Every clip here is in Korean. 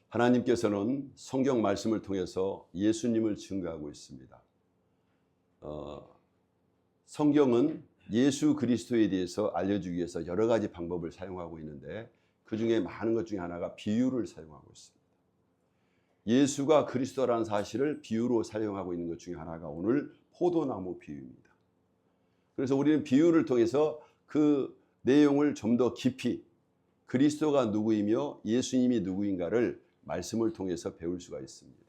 하나님께서는 성경 말씀을 통해서 예수님을 증거하고 있습니다. 성경은 예수 그리스도에 대해서 알려주기 위해서 여러 가지 방법을 사용하고 있는데 그 중에 많은 것 중에 하나가 비유를 사용하고 있습니다. 예수가 그리스도라는 사실을 비유로 사용하고 있는 것 중에 하나가 오늘 포도나무 비유입니다. 그래서 우리는 비유를 통해서 그 내용을 좀 더 깊이 그리스도가 누구이며 예수님이 누구인가를 말씀을 통해서 배울 수가 있습니다.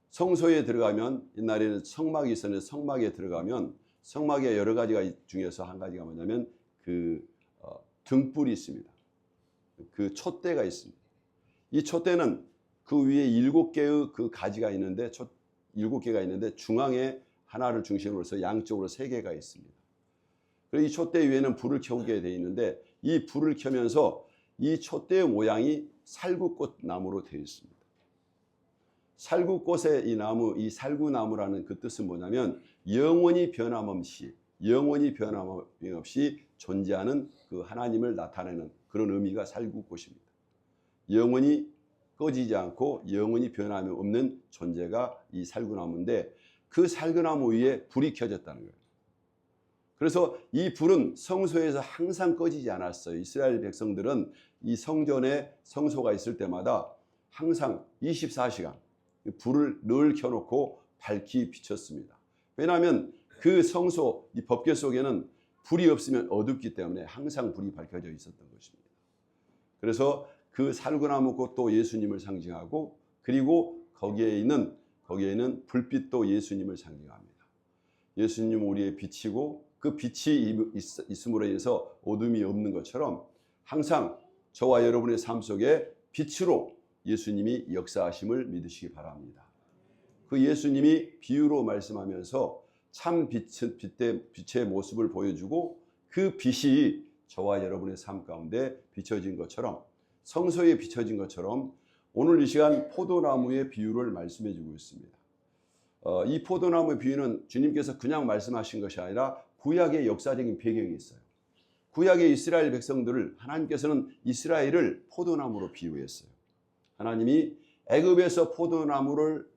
성소에 들어가면 옛날에는 성막이 있었는데 성막에 들어가면 성막의 여러 가지가 중에서 한 가지가 뭐냐면 등불이 있습니다. 그 촛대가 있습니다. 이 촛대는 그 위에 7개의 그 가지가 있는데 7개가 있는데 중앙에 하나를 중심으로 해서 양쪽으로 3개가 있습니다. 그리고 이 촛대 위에는 불을 켜게 되어 있는데 이 불을 켜면서 이 촛대의 모양이 살구꽃 나무로 되어 있습니다. 살구꽃의 이 나무, 이 살구나무라는 그 뜻은 뭐냐면 영원히 변함없이 존재하는 그 하나님을 나타내는 그런 의미가 살구꽃입니다. 영원히 꺼지지 않고 영원히 변함이 없는 존재가 이 살구나무인데 그 살구나무 위에 불이 켜졌다는 거예요. 그래서 이 불은 성소에서 항상 꺼지지 않았어요. 이스라엘 백성들은 이 성전에 성소가 있을 때마다 항상 24시간 불을 늘 켜놓고 밝히 비쳤습니다. 왜냐하면 그 성소, 이 법궤 속에는 불이 없으면 어둡기 때문에 항상 불이 밝혀져 있었던 것입니다. 그래서 그 살구나무 꽃도 예수님을 상징하고 그리고 거기에 있는 불빛도 예수님을 상징합니다. 예수님은 우리의 빛이고 그 빛이 있음으로 인해서 어둠이 없는 것처럼 항상 저와 여러분의 삶 속에 빛으로 예수님이 역사하심을 믿으시기 바랍니다. 그 예수님이 비유로 말씀하면서 참 빛의 모습을 보여주고 그 빛이 저와 여러분의 삶 가운데 비춰진 것처럼 성소에 비춰진 것처럼 오늘 이 시간 포도나무의 비유를 말씀해 주고 있습니다. 이 포도나무의 비유는 주님께서 그냥 말씀하신 것이 아니라 구약의 역사적인 배경이 있어요. 구약의 이스라엘 백성들을 하나님께서는 이스라엘을 포도나무로 비유했어요. 하나님이 애굽에서 포도나무를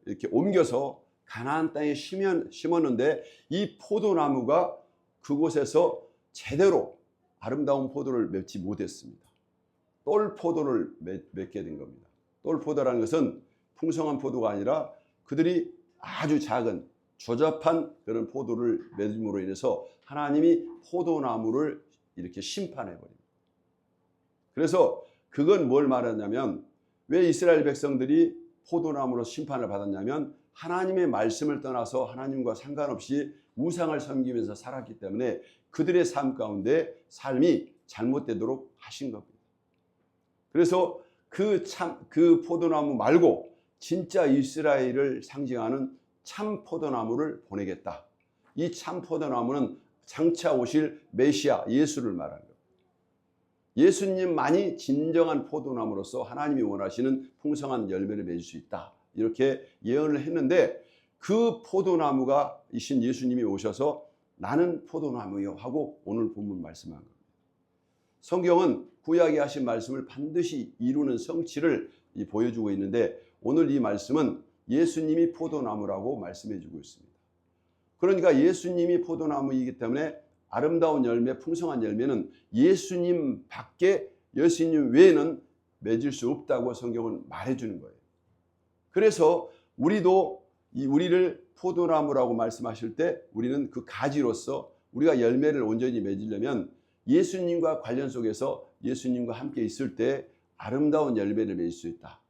이렇게 옮겨서 가나안 땅에 심었는데 이 포도나무가 그곳에서 제대로 아름다운 포도를 맺지 못했습니다. 똘 포도를 맺게 된 겁니다. 똘 포도라는 것은 풍성한 포도가 아니라 그들이 아주 작은 조잡한 그런 포도를 맺음으로 인해서 하나님이 포도나무를 이렇게 심판해 버립니다. 그래서 그건 뭘 말하냐면 왜 이스라엘 백성들이 포도나무로 심판을 받았냐면 하나님의 말씀을 떠나서 하나님과 상관없이 우상을 섬기면서 살았기 때문에 그들의 삶 가운데 삶이 잘못되도록 하신 겁니다. 그래서 그 포도나무 말고 진짜 이스라엘을 상징하는 참 포도나무를 보내겠다. 이 참 포도나무는 장차 오실 메시아 예수를 말하는 겁니다. 예수님만이 진정한 포도나무로서 하나님이 원하시는 풍성한 열매를 맺을 수 있다. 이렇게 예언을 했는데 그 포도나무가 이신 예수님이 오셔서 나는 포도나무요 하고 오늘 본문 말씀한 겁니다. 성경은 구약에 하신 말씀을 반드시 이루는 성취를 보여주고 있는데 오늘 이 말씀은 예수님이 포도나무라고 말씀해 주고 있습니다. 그러니까 예수님이 포도나무이기 때문에 아름다운 열매, 풍성한 열매는 예수님 외에는 맺을 수 없다고 성경은 말해주는 거예요. 그래서 우리를 포도나무라고 말씀하실 때 우리는 그 가지로서 우리가 열매를 온전히 맺으려면 예수님과 관련 속에서 예수님과 함께 있을 때 아름다운 열매를 맺을 수 있다.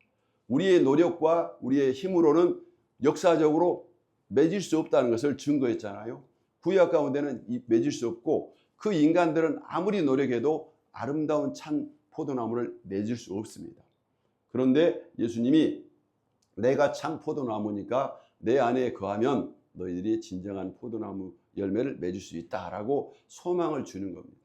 우리의 노력과 우리의 힘으로는 역사적으로 맺을 수 없다는 것을 증거했잖아요. 구약 가운데는 맺을 수 없고 그 인간들은 아무리 노력해도 아름다운 참 포도나무를 맺을 수 없습니다. 그런데 예수님이 내가 참 포도나무니까 내 안에 거하면 너희들이 진정한 포도나무 열매를 맺을 수 있다라고 소망을 주는 겁니다.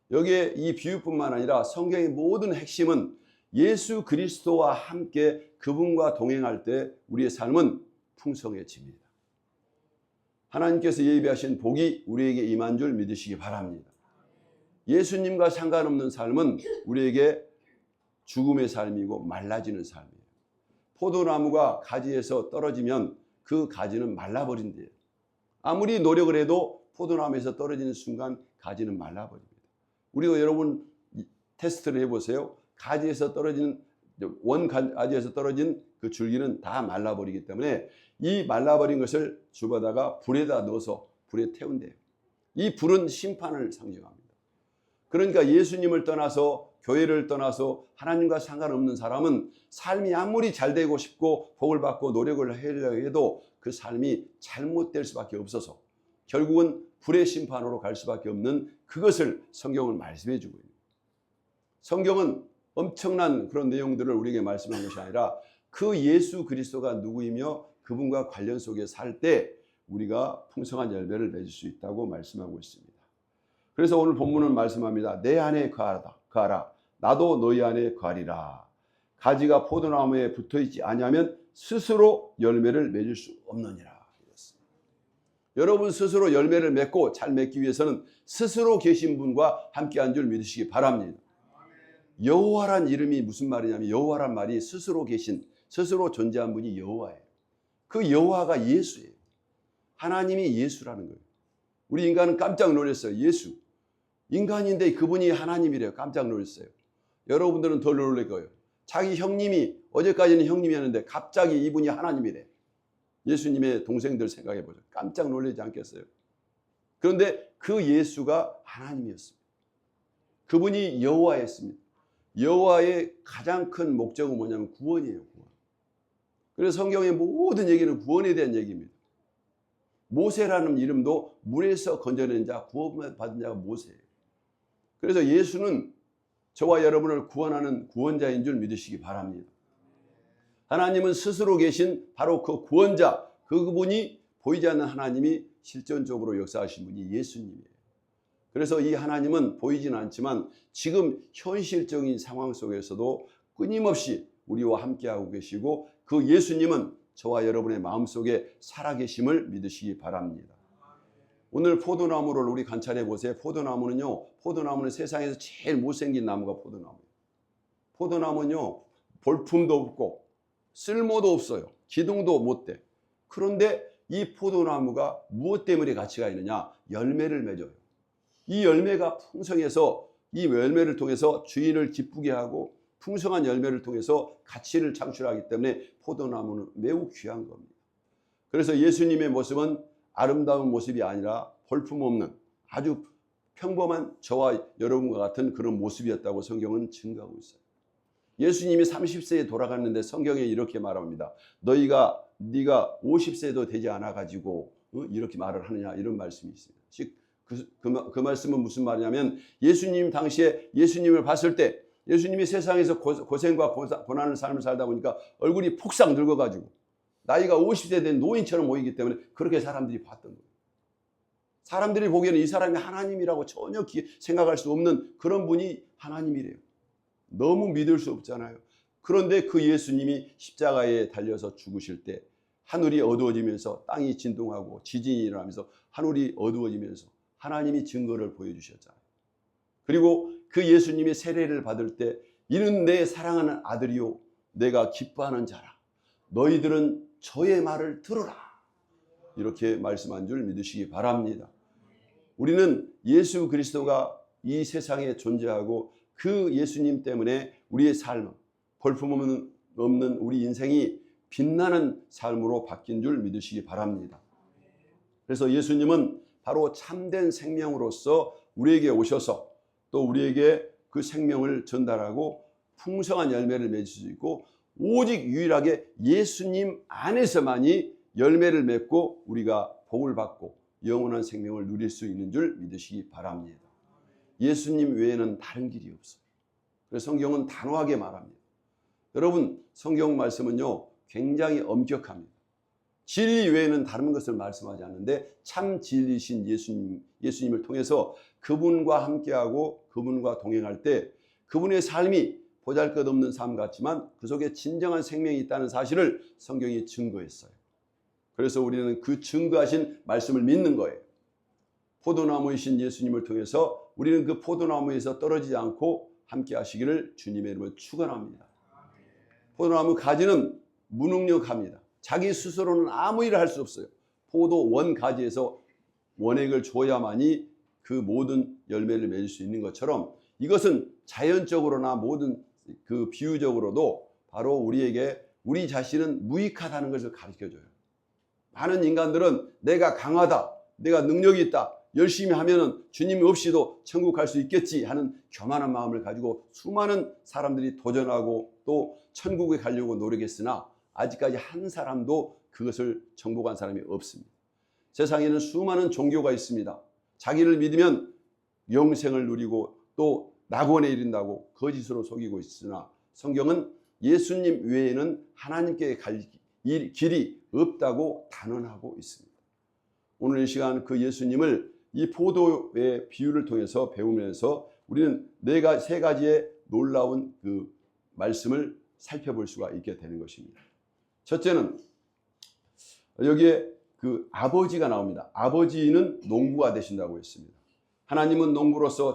여기에 이 비유뿐만 아니라 성경의 모든 핵심은 예수 그리스도와 함께 그분과 동행할 때 우리의 삶은 풍성해집니다. 하나님께서 예비하신 복이 우리에게 임한 줄 믿으시기 바랍니다. 예수님과 상관없는 삶은 우리에게 죽음의 삶이고 말라지는 삶이에요. 포도나무가 가지에서 떨어지면 그 가지는 말라버린대요. 아무리 노력을 해도 포도나무에서 떨어지는 순간 가지는 말라버립니다. 우리가 여러분 테스트를 해보세요. 가지에서 떨어지는 원가지에서 떨어진 그 줄기는 다 말라버리기 때문에 이 말라버린 것을 주워다가 불에다 넣어서 불에 태운대요. 이 불은 심판을 상징합니다. 그러니까 예수님을 떠나서 교회를 떠나서 하나님과 상관없는 사람은 삶이 아무리 잘 되고 싶고 복을 받고 노력을 하려고 해도 그 삶이 잘못될 수밖에 없어서 결국은 불의 심판으로 갈 수밖에 없는 그것을 성경은 말씀해 주고 있습니다. 성경은 엄청난 그런 내용들을 우리에게 말씀한 것이 아니라 그 예수 그리스도가 누구이며 그분과 관련 속에 살 때 우리가 풍성한 열매를 맺을 수 있다고 말씀하고 있습니다. 그래서 오늘 본문은 말씀합니다. 내 안에 거하라. 나도 너희 안에 거하리라. 가지가 포도나무에 붙어있지 아니하면 스스로 열매를 맺을 수 없느니라. 여러분 스스로 열매를 맺고 잘 맺기 위해서는 스스로 계신 분과 함께한 줄 믿으시기 바랍니다. 여호와란 이름이 무슨 말이냐면 여호와란 말이 스스로 계신, 스스로 존재한 분이 여호와예요. 그 여호와가 예수예요. 하나님이 예수라는 거예요. 우리 인간은 깜짝 놀랐어요. 예수. 인간인데 그분이 하나님이래요. 깜짝 놀랐어요. 여러분들은 덜 놀랄 거예요. 자기 형님이 어제까지는 형님이었는데 갑자기 이분이 하나님이래. 예수님의 동생들 생각해 보죠. 깜짝 놀라지 않겠어요? 그런데 그 예수가 하나님이었습니다. 그분이 여호와였습니다. 여호와의 가장 큰 목적은 뭐냐면 구원이에요. 구원. 그래서 성경의 모든 얘기는 구원에 대한 얘기입니다. 모세라는 이름도 물에서 건져낸 자, 구원받은 자가 모세예요. 그래서 예수는 저와 여러분을 구원하는 구원자인 줄 믿으시기 바랍니다. 하나님은 스스로 계신 바로 그 구원자, 그분이 보이지 않는 하나님이 실존적으로 역사하신 분이 예수님이에요. 그래서 이 하나님은 보이지는 않지만 지금 현실적인 상황 속에서도 끊임없이 우리와 함께하고 계시고 그 예수님은 저와 여러분의 마음속에 살아계심을 믿으시기 바랍니다. 오늘 포도나무를 우리 관찰해 보세요. 포도나무는 세상에서 제일 못생긴 나무가 포도나무예요. 포도나무는요, 볼품도 없고 쓸모도 없어요. 기둥도 못 돼. 그런데 이 포도나무가 무엇 때문에 가치가 있느냐? 열매를 맺어요. 이 열매가 풍성해서 이 열매를 통해서 주인을 기쁘게 하고 풍성한 열매를 통해서 가치를 창출하기 때문에 포도나무는 매우 귀한 겁니다. 그래서 예수님의 모습은 아름다운 모습이 아니라 볼품없는 아주 평범한 저와 여러분과 같은 그런 모습이었다고 성경은 증거하고 있어요. 예수님이 30세에 돌아갔는데 성경에 이렇게 말합니다. 네가 50세도 되지 않아 가지고 이렇게 말을 하느냐, 이런 말씀이 있습니다. 즉 그 말씀은 무슨 말이냐면 예수님 당시에 예수님을 봤을 때 예수님이 세상에서 고생과 고난의 삶을 살다 보니까 얼굴이 폭삭 늙어가지고 나이가 50세 된 노인처럼 보이기 때문에 그렇게 사람들이 봤던 거예요. 사람들이 보기에는 이 사람이 하나님이라고 전혀 생각할 수 없는 그런 분이 하나님이래요. 너무 믿을 수 없잖아요. 그런데 그 예수님이 십자가에 달려서 죽으실 때 하늘이 어두워지면서 땅이 진동하고 지진이 일어나면서 하늘이 어두워지면서 하나님이 증거를 보여주셨잖아요. 그리고 그 예수님이 세례를 받을 때 이는 내 사랑하는 아들이요 내가 기뻐하는 자라. 너희들은 저의 말을 들으라. 이렇게 말씀한 줄 믿으시기 바랍니다. 우리는 예수 그리스도가 이 세상에 존재하고 그 예수님 때문에 우리의 삶, 볼품 없는 우리 인생이 빛나는 삶으로 바뀐 줄 믿으시기 바랍니다. 그래서 예수님은 바로 참된 생명으로서 우리에게 오셔서 또 우리에게 그 생명을 전달하고 풍성한 열매를 맺을 수 있고 오직 유일하게 예수님 안에서만이 열매를 맺고 우리가 복을 받고 영원한 생명을 누릴 수 있는 줄 믿으시기 바랍니다. 예수님 외에는 다른 길이 없어요. 그래서 성경은 단호하게 말합니다. 여러분 성경 말씀은요 굉장히 엄격합니다. 진리 외에는 다른 것을 말씀하지 않는데 참 진리신 예수님을 통해서 그분과 함께하고 그분과 동행할 때 그분의 삶이 보잘것없는 삶 같지만 그 속에 진정한 생명이 있다는 사실을 성경이 증거했어요. 그래서 우리는 그 증거하신 말씀을 믿는 거예요. 포도나무이신 예수님을 통해서 우리는 그 포도나무에서 떨어지지 않고 함께 하시기를 주님의 이름으로 축원합니다. 포도나무 가지는 무능력합니다. 자기 스스로는 아무 일을 할 수 없어요. 포도 원 가지에서 원액을 줘야만이 그 모든 열매를 맺을 수 있는 것처럼 이것은 자연적으로나 모든 그 비유적으로도 바로 우리에게 우리 자신은 무익하다는 것을 가르쳐줘요. 많은 인간들은 내가 강하다, 내가 능력이 있다, 열심히 하면은 주님 없이도 천국 갈 수 있겠지 하는 교만한 마음을 가지고 수많은 사람들이 도전하고 또 천국에 가려고 노력했으나 아직까지 한 사람도 그것을 정복한 사람이 없습니다. 세상에는 수많은 종교가 있습니다. 자기를 믿으면 영생을 누리고 또 낙원에 이른다고 거짓으로 속이고 있으나 성경은 예수님 외에는 하나님께 갈 길이 없다고 단언하고 있습니다. 오늘 이 시간 그 예수님을 이 포도의 비유를 통해서 배우면서 우리는 세 가지의 놀라운 그 말씀을 살펴볼 수가 있게 되는 것입니다. 첫째는 여기에 그 아버지가 나옵니다. 아버지는 농부가 되신다고 했습니다. 하나님은 농부로서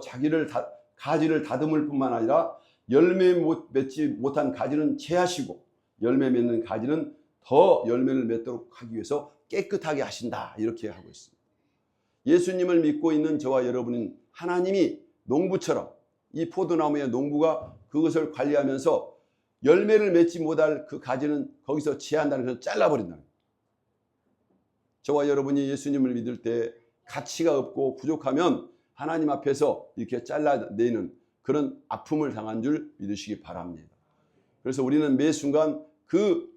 가지를 다듬을 뿐만 아니라 열매 맺지 못한 가지는 제하시고 열매 맺는 가지는 더 열매를 맺도록 하기 위해서 깨끗하게 하신다, 이렇게 하고 있습니다. 예수님을 믿고 있는 저와 여러분은 하나님이 농부처럼 이 포도나무의 농부가 그것을 관리하면서 열매를 맺지 못할 그 가지는 거기서 제한다는 것을 잘라버린다는 거예요. 저와 여러분이 예수님을 믿을 때 가치가 없고 부족하면 하나님 앞에서 이렇게 잘라내는 그런 아픔을 당한 줄 믿으시기 바랍니다. 그래서 우리는 매 순간 그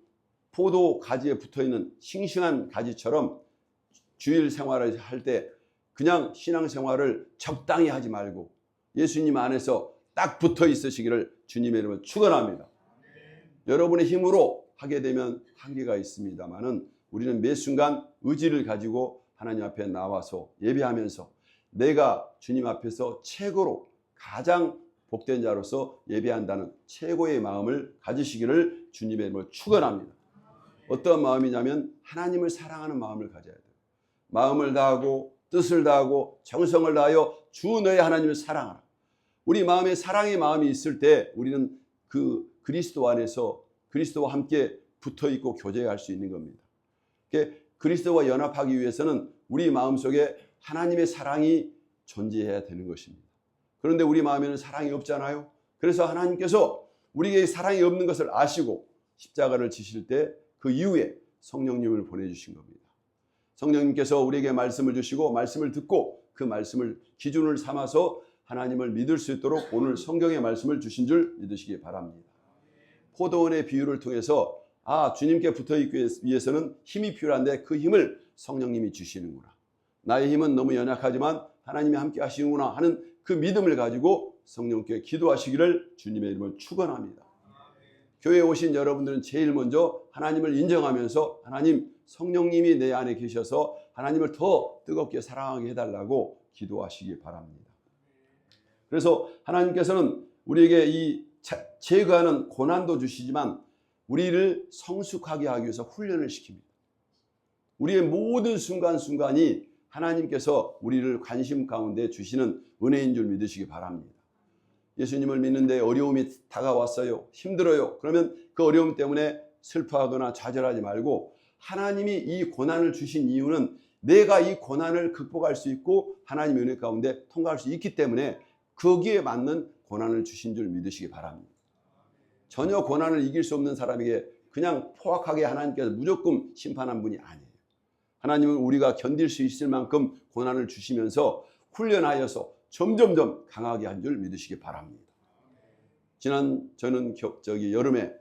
포도 가지에 붙어있는 싱싱한 가지처럼 주일 생활을 할 때 그냥 신앙생활을 적당히 하지 말고 예수님 안에서 딱 붙어 있으시기를 주님의 이름으로 축원합니다. 여러분의 힘으로 하게 되면 한계가 있습니다만은 우리는 매 순간 의지를 가지고 하나님 앞에 나와서 예배하면서 내가 주님 앞에서 최고로 가장 복된 자로서 예배한다는 최고의 마음을 가지시기를 주님의 이름으로 축원합니다. 어떤 마음이냐면 하나님을 사랑하는 마음을 가져야 돼요. 마음을 다하고 뜻을 다하고 정성을 다하여 주 너의 하나님을 사랑하라. 우리 마음에 사랑의 마음이 있을 때 우리는 그 그리스도 안에서 그리스도와 함께 붙어있고 교제할 수 있는 겁니다. 그리스도와 연합하기 위해서는 우리 마음속에 하나님의 사랑이 존재해야 되는 것입니다. 그런데 우리 마음에는 사랑이 없잖아요. 그래서 하나님께서 우리에게 사랑이 없는 것을 아시고 십자가를 지실 때 그 이후에 성령님을 보내주신 겁니다. 성령님께서 우리에게 말씀을 주시고 말씀을 듣고 그 말씀을 기준을 삼아서 하나님을 믿을 수 있도록 오늘 성경의 말씀을 주신 줄 믿으시기 바랍니다. 포도원의 비유를 통해서 주님께 붙어있기 위해서는 힘이 필요한데 그 힘을 성령님이 주시는구나. 나의 힘은 너무 연약하지만 하나님이 함께 하시는구나 하는 그 믿음을 가지고 성령께 기도하시기를 주님의 이름으로 축원합니다. 교회에 오신 여러분들은 제일 먼저 하나님을 인정하면서 하나님, 성령님이 내 안에 계셔서 하나님을 더 뜨겁게 사랑하게 해달라고 기도하시기 바랍니다. 그래서 하나님께서는 우리에게 이 제거하는 고난도 주시지만 우리를 성숙하게 하기 위해서 훈련을 시킵니다. 우리의 모든 순간순간이 하나님께서 우리를 관심 가운데 주시는 은혜인 줄 믿으시기 바랍니다. 예수님을 믿는데 어려움이 다가왔어요. 힘들어요. 그러면 그 어려움 때문에 슬퍼하거나 좌절하지 말고 하나님이 이 고난을 주신 이유는 내가 이 고난을 극복할 수 있고 하나님의 은혜 가운데 통과할 수 있기 때문에 거기에 맞는 고난을 주신 줄 믿으시기 바랍니다. 전혀 고난을 이길 수 없는 사람에게 그냥 포악하게 하나님께서 무조건 심판한 분이 아니에요. 하나님은 우리가 견딜 수 있을 만큼 고난을 주시면서 훈련하여서 점점점 강하게 한 줄 믿으시기 바랍니다. 저는 여름에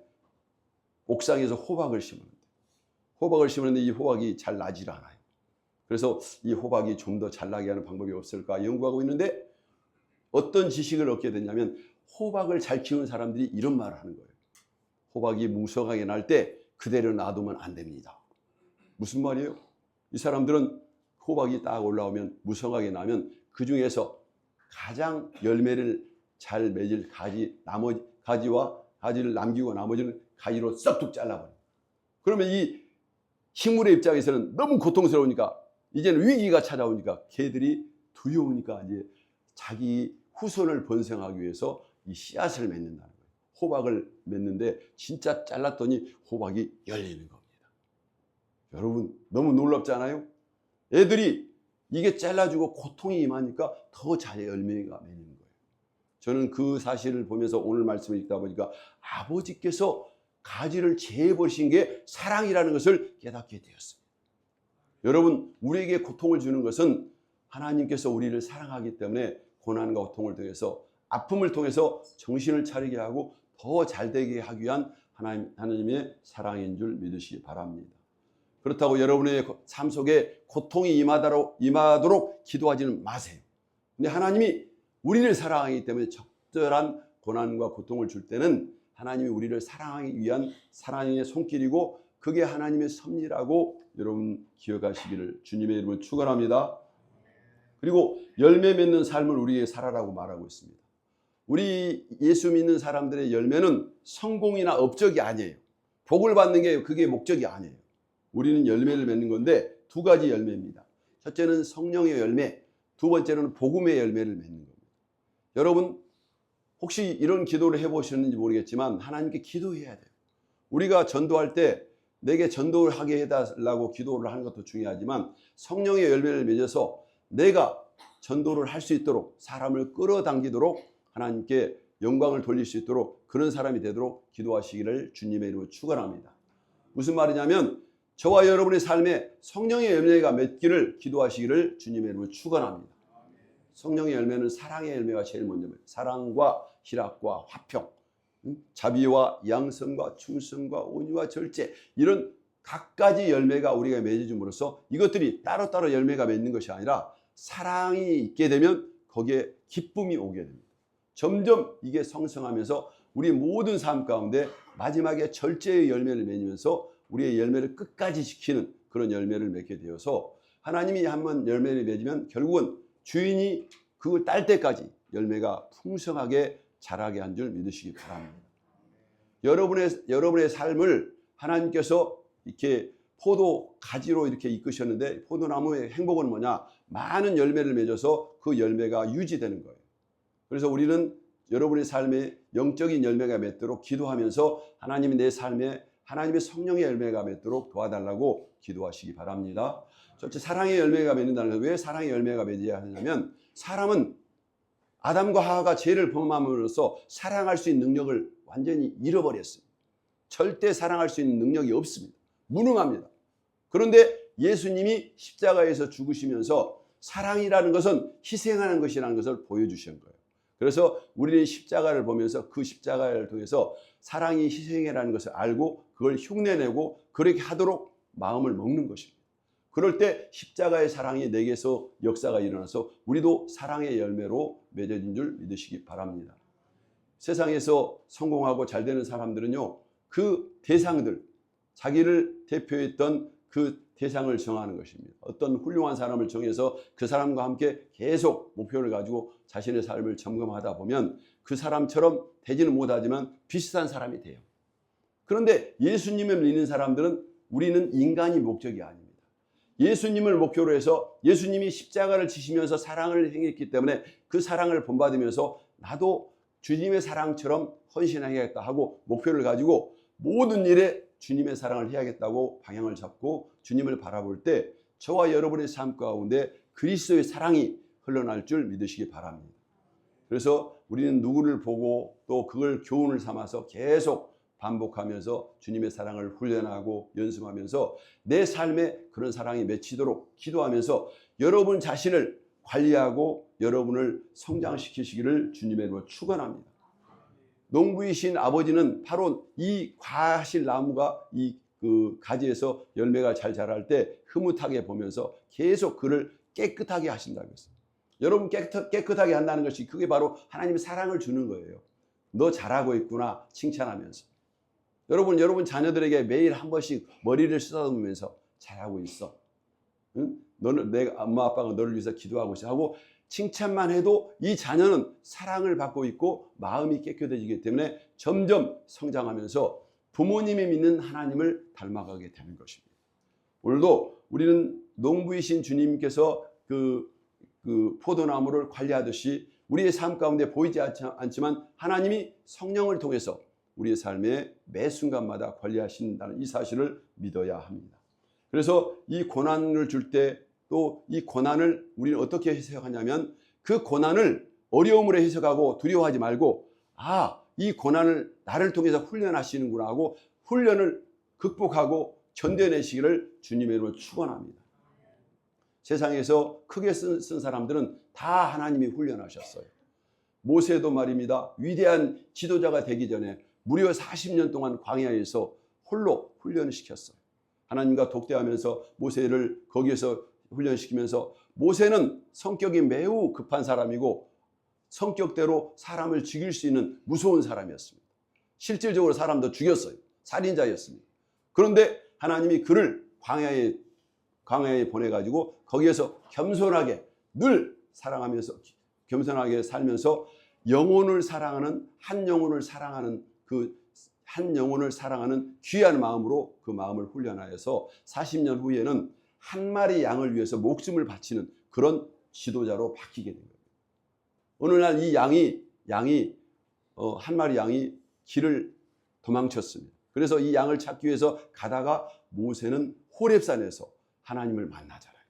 옥상에서 호박을 심었는데 이 호박이 잘 나질 않아요. 그래서 이 호박이 좀 더 잘 나게 하는 방법이 없을까 연구하고 있는데 어떤 지식을 얻게 됐냐면 호박을 잘 키우는 사람들이 이런 말을 하는 거예요. 호박이 뭉성하게 날 때 그대로 놔두면 안 됩니다. 무슨 말이에요? 이 사람들은 호박이 딱 올라오면 무성하게 나면 그 중에서 가장 열매를 잘 맺을 가지를 남기고 나머지는 가지로 썩둑 잘라버려요. 그러면 이 식물의 입장에서는 너무 고통스러우니까 이제는 위기가 찾아오니까 개들이 두려우니까 이제 자기 후손을 번성하기 위해서 이 씨앗을 맺는다는 거예요. 호박을 맺는데 진짜 잘랐더니 호박이 열리는 겁니다. 여러분 너무 놀랍지 않아요? 애들이 이게 잘라주고 고통이 임하니까 더 잘 열매가 맺는 거예요. 저는 그 사실을 보면서 오늘 말씀을 읽다 보니까 아버지께서 가지를 재버리신 게 사랑이라는 것을 깨닫게 되었습니다. 여러분 우리에게 고통을 주는 것은 하나님께서 우리를 사랑하기 때문에 고난과 고통을 통해서 아픔을 통해서 정신을 차리게 하고 더 잘되게 하기 위한 하나님의 사랑인 줄 믿으시기 바랍니다. 그렇다고 여러분의 삶 속에 고통이 임하도록 기도하지는 마세요. 근데 하나님이 우리를 사랑하기 때문에 적절한 고난과 고통을 줄 때는 하나님이 우리를 사랑하기 위한 사랑의 손길이고 그게 하나님의 섭리라고 여러분 기억하시기를 주님의 이름으로 축원합니다. 그리고 열매 맺는 삶을 우리에게 살아라고 말하고 있습니다. 우리 예수 믿는 사람들의 열매는 성공이나 업적이 아니에요. 복을 받는 게 그게 목적이 아니에요. 우리는 열매를 맺는 건데 두 가지 열매입니다. 첫째는 성령의 열매, 두 번째는 복음의 열매를 맺는 겁니다. 여러분 혹시 이런 기도를 해보셨는지 모르겠지만 하나님께 기도해야 돼요. 우리가 전도할 때 내게 전도를 하게 해달라고 기도를 하는 것도 중요하지만 성령의 열매를 맺어서 내가 전도를 할 수 있도록 사람을 끌어당기도록 하나님께 영광을 돌릴 수 있도록 그런 사람이 되도록 기도하시기를 주님의 이름으로 축원합니다. 무슨 말이냐면 저와 여러분의 삶에 성령의 열매가 맺기를 기도하시기를 주님의 이름으로 축원합니다. 성령의 열매는 사랑의 열매가 제일 먼저입니다. 사랑과 희락과 화평, 자비와 양선과 충성과 온유와 절제 이런 각가지 열매가 우리가 맺어줌으로써 이것들이 따로따로 열매가 맺는 것이 아니라 사랑이 있게 되면 거기에 기쁨이 오게 됩니다. 점점 이게 성성하면서 우리 모든 삶 가운데 마지막에 절제의 열매를 맺으면서 우리의 열매를 끝까지 지키는 그런 열매를 맺게 되어서 하나님이 한번 열매를 맺으면 결국은 주인이 그걸 딸 때까지 열매가 풍성하게 자라게 한 줄 믿으시기 바랍니다. 여러분의 삶을 하나님께서 이렇게 포도 가지로 이렇게 이끄셨는데 포도나무의 행복은 뭐냐? 많은 열매를 맺어서 그 열매가 유지되는 거예요. 그래서 우리는 여러분의 삶에 영적인 열매가 맺도록 기도하면서 하나님이 내 삶에 하나님의 성령의 열매가 맺도록 도와달라고 기도하시기 바랍니다. 첫째, 사랑의 열매가 맺는다는 것은 왜 사랑의 열매가 맺어야 하냐면 사람은 아담과 하와가 죄를 범함으로써 사랑할 수 있는 능력을 완전히 잃어버렸습니다. 절대 사랑할 수 있는 능력이 없습니다. 무능합니다. 그런데 예수님이 십자가에서 죽으시면서 사랑이라는 것은 희생하는 것이라는 것을 보여주신 거예요. 그래서 우리는 십자가를 보면서 그 십자가를 통해서 사랑이 희생이라는 것을 알고 그걸 흉내내고 그렇게 하도록 마음을 먹는 것입니다. 그럴 때 십자가의 사랑이 내게서 역사가 일어나서 우리도 사랑의 열매로 맺어진 줄 믿으시기 바랍니다. 세상에서 성공하고 잘 되는 사람들은요, 그 대상들, 자기를 대표했던 그 대상을 정하는 것입니다. 어떤 훌륭한 사람을 정해서 그 사람과 함께 계속 목표를 가지고 자신의 삶을 점검하다 보면 그 사람처럼 되지는 못하지만 비슷한 사람이 돼요. 그런데 예수님을 믿는 사람들은 우리는 인간이 목적이 아닙니다. 예수님을 목표로 해서 예수님이 십자가를 지시면서 사랑을 행했기 때문에 그 사랑을 본받으면서 나도 주님의 사랑처럼 헌신하겠다 하고 목표를 가지고 모든 일에 주님의 사랑을 해야겠다고 방향을 잡고 주님을 바라볼 때 저와 여러분의 삶 가운데 그리스도의 사랑이 흘러날 줄 믿으시기 바랍니다. 그래서 우리는 누구를 보고 또 그걸 교훈을 삼아서 계속 반복하면서 주님의 사랑을 훈련하고 연습하면서 내 삶에 그런 사랑이 맺히도록 기도하면서 여러분 자신을 관리하고 여러분을 성장시키시기를 주님의 이름으로 축원합니다. 농부이신 아버지는 바로 이 과실 나무가 이 가지에서 열매가 잘 자랄 때 흐뭇하게 보면서 계속 그를 깨끗하게 하신다고 했어요. 여러분 깨끗하게 한다는 것이 그게 바로 하나님의 사랑을 주는 거예요. 너 잘하고 있구나 칭찬하면서. 여러분 자녀들에게 매일 한 번씩 머리를 쓰다듬으면서 잘하고 있어. 응? 너는 내 엄마 아빠가 너를 위해서 기도하고 있어 하고 칭찬만 해도 이 자녀는 사랑을 받고 있고 마음이 깨끗해지기 때문에 점점 성장하면서 부모님이 믿는 하나님을 닮아가게 되는 것입니다. 오늘도 우리는 농부이신 주님께서 그 그 포도나무를 관리하듯이 우리의 삶 가운데 보이지 않지만 하나님이 성령을 통해서 우리의 삶의 매 순간마다 관리하신다는 이 사실을 믿어야 합니다. 그래서 이 고난을 줄 때 또 이 고난을 우리는 어떻게 해석하냐면 그 고난을 어려움으로 해석하고 두려워하지 말고 이 고난을 나를 통해서 훈련하시는구나 하고 훈련을 극복하고 견뎌내시기를 주님의 이름으로 축원합니다. 세상에서 크게 쓴 사람들은 다 하나님이 훈련하셨어요. 모세도 말입니다. 위대한 지도자가 되기 전에 무려 40년 동안 광야에서 홀로 훈련을 시켰어요. 하나님과 독대하면서 모세를 거기에서 훈련시키면서 모세는 성격이 매우 급한 사람이고 성격대로 사람을 죽일 수 있는 무서운 사람이었습니다. 실질적으로 사람도 죽였어요. 살인자였습니다. 그런데 하나님이 그를 광야에 보내가지고 거기에서 겸손하게 늘 사랑하면서 겸손하게 살면서 영혼을 사랑하는 한 영혼을 사랑하는 귀한 마음으로 그 마음을 훈련하여서 40년 후에는 한 마리 양을 위해서 목숨을 바치는 그런 지도자로 바뀌게 된 거예요. 어느 날 이 한 마리 양이 길을 도망쳤습니다. 그래서 이 양을 찾기 위해서 가다가 모세는 호렙산에서 하나님을 만나잖아요.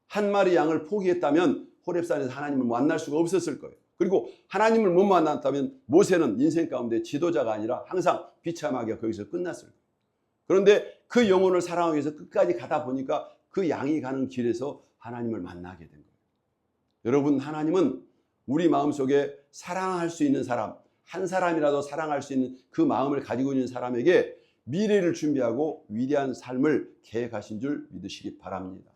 한 마리 양을 포기했다면 호렙산에서 하나님을 만날 수가 없었을 거예요. 그리고 하나님을 못 만났다면 모세는 인생 가운데 지도자가 아니라 항상 비참하게 거기서 끝났을 거예요. 그런데 그 영혼을 사랑하기 위해서 끝까지 가다 보니까 그 양이 가는 길에서 하나님을 만나게 된 거예요. 여러분, 하나님은 우리 마음속에 사랑할 수 있는 사람, 한 사람이라도 사랑할 수 있는 그 마음을 가지고 있는 사람에게 미래를 준비하고 위대한 삶을 계획하신 줄 믿으시기 바랍니다.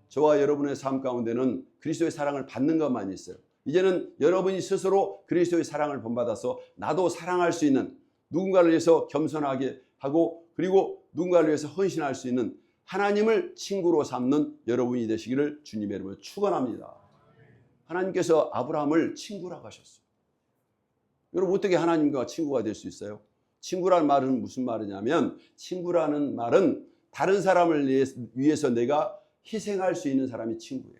저와 여러분의 삶 가운데는 그리스도의 사랑을 받는 것만 있어요. 이제는 여러분이 스스로 그리스도의 사랑을 본받아서 나도 사랑할 수 있는, 누군가를 위해서 겸손하게 하고 그리고 누군가를 위해서 헌신할 수 있는 하나님을 친구로 삼는 여러분이 되시기를 주님의 이름으로 축원합니다. 하나님께서 아브라함을 친구라고 하셨어요. 여러분, 어떻게 하나님과 친구가 될 수 있어요? 친구라는 말은 무슨 말이냐면, 친구라는 말은 다른 사람을 위해서 내가 희생할 수 있는 사람이 친구예요.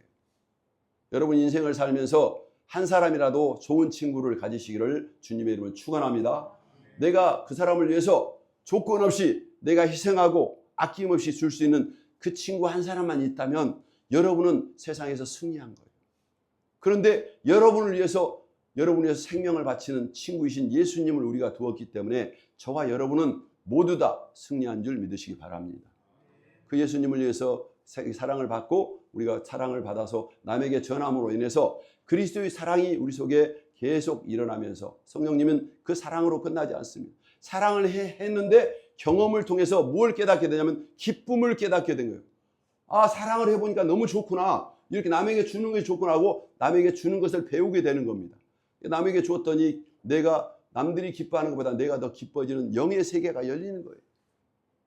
여러분, 인생을 살면서 한 사람이라도 좋은 친구를 가지시기를 주님의 이름으로 축원합니다. 내가 그 사람을 위해서 조건 없이 내가 희생하고 아낌없이 줄 수 있는 그 친구 한 사람만 있다면 여러분은 세상에서 승리한 거예요. 그런데 여러분을 위해서 생명을 바치는 친구이신 예수님을 우리가 두었기 때문에 저와 여러분은 모두 다 승리한 줄 믿으시기 바랍니다. 그 예수님을 위해서 사랑을 받고 우리가 사랑을 받아서 남에게 전함으로 인해서 그리스도의 사랑이 우리 속에 계속 일어나면서 성령님은 그 사랑으로 끝나지 않습니다. 사랑을 했는데 경험을 통해서 뭘 깨닫게 되냐면 기쁨을 깨닫게 된 거예요. 사랑을 해보니까 너무 좋구나. 이렇게 남에게 주는 것이 좋구나 하고 남에게 주는 것을 배우게 되는 겁니다. 남에게 줬더니 남들이 기뻐하는 것보다 내가 더 기뻐지는 영의 세계가 열리는 거예요.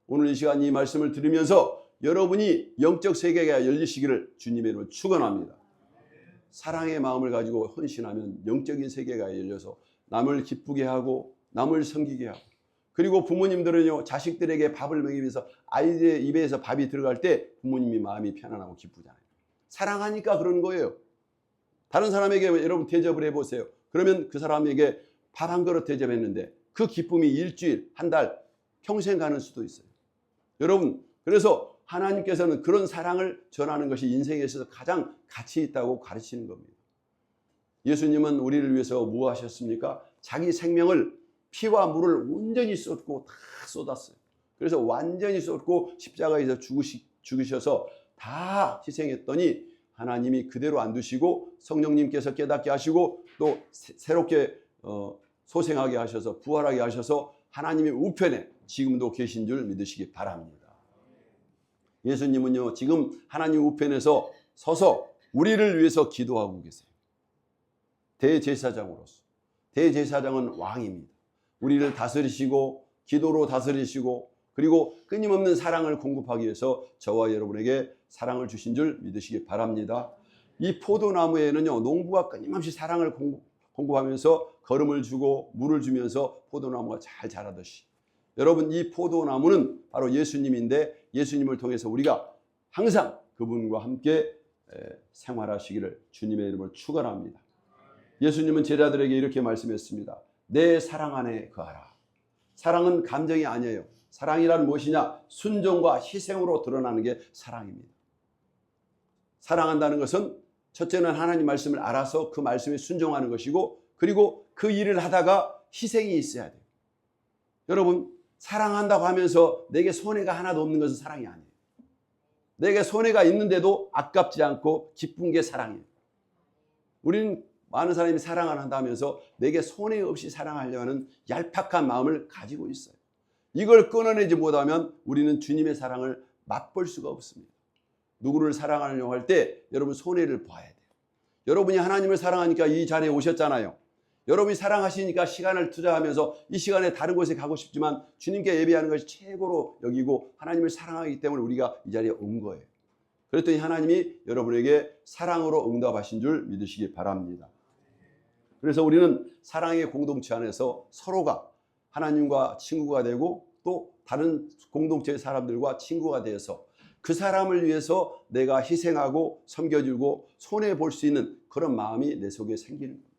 오늘 이 시간 이 말씀을 들으면서 여러분이 영적 세계가 열리시기를 주님의 이름으로 축원합니다. 사랑의 마음을 가지고 헌신하면 영적인 세계가 열려서 남을 기쁘게 하고 남을 섬기게 하고, 그리고 부모님들은요, 자식들에게 밥을 먹이기 위해서 아이들의 입에서 밥이 들어갈 때 부모님이 마음이 편안하고 기쁘잖아요. 사랑하니까 그런 거예요. 다른 사람에게 여러분 대접을 해보세요. 그러면 그 사람에게 밥 한 그릇 대접했는데 그 기쁨이 일주일, 한 달, 평생 가는 수도 있어요. 여러분, 그래서 하나님께서는 그런 사랑을 전하는 것이 인생에 있어서 가장 가치 있다고 가르치는 겁니다. 예수님은 우리를 위해서 뭐 하셨습니까? 자기 생명을 피와 물을 온전히 쏟고 다 쏟았어요. 그래서 완전히 쏟고 십자가에서 죽으셔서 다 희생했더니 하나님이 그대로 안 두시고 성령님께서 깨닫게 하시고 또 새롭게 소생하게 하셔서 부활하게 하셔서 하나님의 우편에 지금도 계신 줄 믿으시기 바랍니다. 예수님은요, 지금 하나님 우편에서 서서 우리를 위해서 기도하고 계세요. 대제사장으로서. 대제사장은 왕입니다. 우리를 다스리시고 기도로 다스리시고 그리고 끊임없는 사랑을 공급하기 위해서 저와 여러분에게 사랑을 주신 줄 믿으시기 바랍니다. 이 포도나무에는요, 농부가 끊임없이 사랑을 공급하면서 거름을 주고 물을 주면서 포도나무가 잘 자라듯이 여러분, 이 포도나무는 바로 예수님인데 예수님을 통해서 우리가 항상 그분과 함께 생활하시기를 주님의 이름으로 축원합니다. 예수님은 제자들에게 이렇게 말씀했습니다. 내 사랑 안에 거하라. 사랑은 감정이 아니에요. 사랑이란 무엇이냐? 순종과 희생으로 드러나는 게 사랑입니다. 사랑한다는 것은 첫째는 하나님 말씀을 알아서 그 말씀에 순종하는 것이고, 그리고 그 일을 하다가 희생이 있어야 돼요. 여러분, 사랑한다고 하면서 내게 손해가 하나도 없는 것은 사랑이 아니에요. 내게 손해가 있는데도 아깝지 않고 기쁜 게 사랑이에요. 우리는 많은 사람이 사랑을 한다면서 내게 손해 없이 사랑하려 하는 얄팍한 마음을 가지고 있어요. 이걸 끊어내지 못하면 우리는 주님의 사랑을 맛볼 수가 없습니다. 누구를 사랑하려고 할 때 여러분 손해를 봐야 돼요. 여러분이 하나님을 사랑하니까 이 자리에 오셨잖아요. 여러분이 사랑하시니까 시간을 투자하면서 이 시간에 다른 곳에 가고 싶지만 주님께 예배하는 것이 최고로 여기고 하나님을 사랑하기 때문에 우리가 이 자리에 온 거예요. 그랬더니 하나님이 여러분에게 사랑으로 응답하신 줄 믿으시기 바랍니다. 그래서 우리는 사랑의 공동체 안에서 서로가 하나님과 친구가 되고 또 다른 공동체의 사람들과 친구가 되어서 그 사람을 위해서 내가 희생하고 섬겨주고 손해볼 수 있는 그런 마음이 내 속에 생기는 겁니다.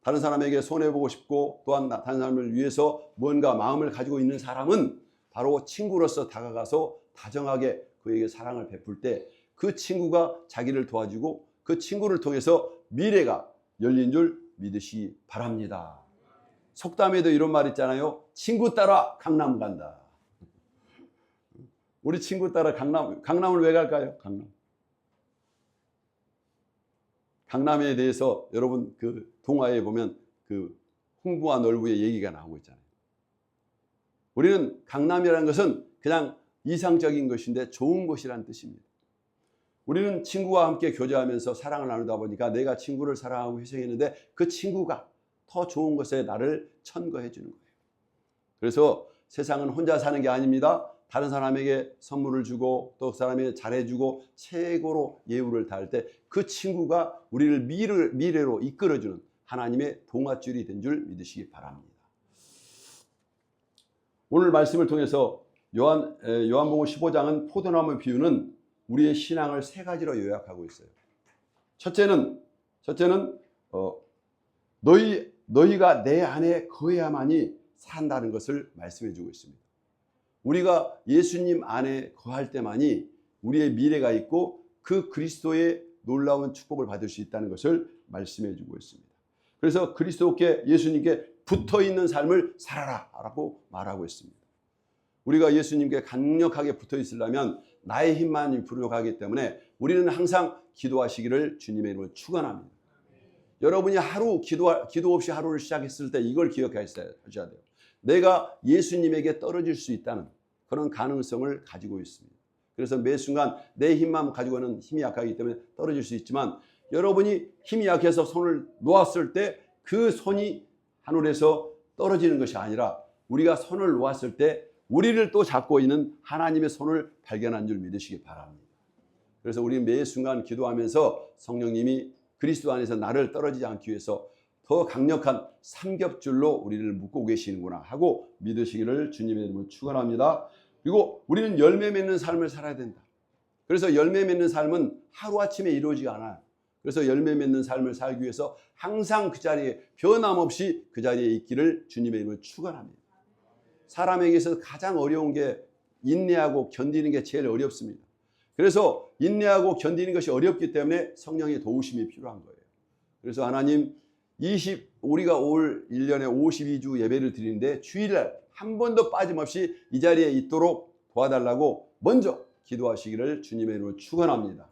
다른 사람에게 손해보고 싶고 또한 다른 사람을 위해서 뭔가 마음을 가지고 있는 사람은 바로 친구로서 다가가서 다정하게 그에게 사랑을 베풀 때 그 친구가 자기를 도와주고 그 친구를 통해서 미래가 열린 줄 믿으시기 바랍니다. 속담에도 이런 말 있잖아요. 친구 따라 강남 간다. 우리 친구 따라 강남을 왜 갈까요? 강남에 대해서 여러분 그 동화에 보면 그 흥부와 놀부의 얘기가 나오고 있잖아요. 우리는 강남이라는 것은 그냥 이상적인 것인데 좋은 곳이라는 뜻입니다. 우리는 친구와 함께 교제하면서 사랑을 나누다 보니까 내가 친구를 사랑하고 희생했는데 그 친구가 더 좋은 것에 나를 천거해 주는 거예요. 그래서 세상은 혼자 사는 게 아닙니다. 다른 사람에게 선물을 주고 또 그 사람에게 잘해주고 최고로 예우를 다할 때 그 친구가 우리를 미래로 이끌어주는 하나님의 동아줄이 된 줄 믿으시기 바랍니다. 오늘 말씀을 통해서 요한복음 15장은 포도나무 비유는 우리의 신앙을 세 가지로 요약하고 있어요. 첫째는 너희가 내 안에 거해야만이 산다는 것을 말씀해 주고 있습니다. 우리가 예수님 안에 거할 때만이 우리의 미래가 있고 그 그리스도의 놀라운 축복을 받을 수 있다는 것을 말씀해 주고 있습니다. 그래서 그리스도께 예수님께 붙어있는 삶을 살아라 라고 말하고 있습니다. 우리가 예수님께 강력하게 붙어 있으려면 나의 힘만이 부족하기 때문에 우리는 항상 기도하시기를 주님의 이름으로 축원합니다. 여러분이 기도 없이 하루를 시작했을 때 이걸 기억하셔야 돼요. 내가 예수님에게 떨어질 수 있다는 그런 가능성을 가지고 있습니다. 그래서 매 순간 내 힘만 가지고는 힘이 약하기 때문에 떨어질 수 있지만 여러분이 힘이 약해서 손을 놓았을 때 그 손이 하늘에서 떨어지는 것이 아니라 우리가 손을 놓았을 때 우리를 또 잡고 있는 하나님의 손을 발견한 줄 믿으시기 바랍니다. 그래서 우리는 매 순간 기도하면서 성령님이 그리스도 안에서 나를 떨어지지 않기 위해서 더 강력한 삼겹줄로 우리를 묶고 계시는구나 하고 믿으시기를 주님의 이름으로 축원합니다. 그리고 우리는 열매 맺는 삶을 살아야 된다. 그래서 열매 맺는 삶은 하루아침에 이루어지지 않아요. 그래서 열매 맺는 삶을 살기 위해서 항상 그 자리에 변함없이 그 자리에 있기를 주님의 이름으로 축원합니다. 사람에게 있어서 가장 어려운 게 인내하고 견디는 게 제일 어렵습니다. 그래서 인내하고 견디는 것이 어렵기 때문에 성령의 도우심이 필요한 거예요. 그래서 하나님 우리가 올 1년에 52주 예배를 드리는데 주일날 한 번도 빠짐없이 이 자리에 있도록 도와달라고 먼저 기도하시기를 주님의 이름으로 축원합니다.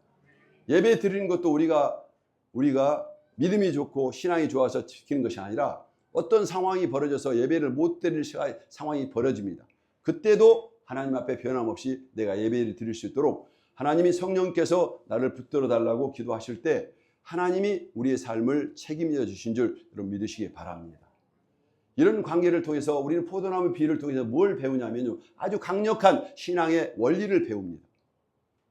예배 드리는 것도 우리가 믿음이 좋고 신앙이 좋아서 지키는 것이 아니라 어떤 상황이 벌어져서 예배를 못 드릴 상황이 벌어집니다. 그때도 하나님 앞에 변함없이 내가 예배를 드릴 수 있도록 하나님이 성령께서 나를 붙들어 달라고 기도하실 때 하나님이 우리의 삶을 책임져 주신 줄 여러분 믿으시기 바랍니다. 이런 관계를 통해서 우리는 포도나무 비유를 통해서 뭘 배우냐면요. 아주 강력한 신앙의 원리를 배웁니다.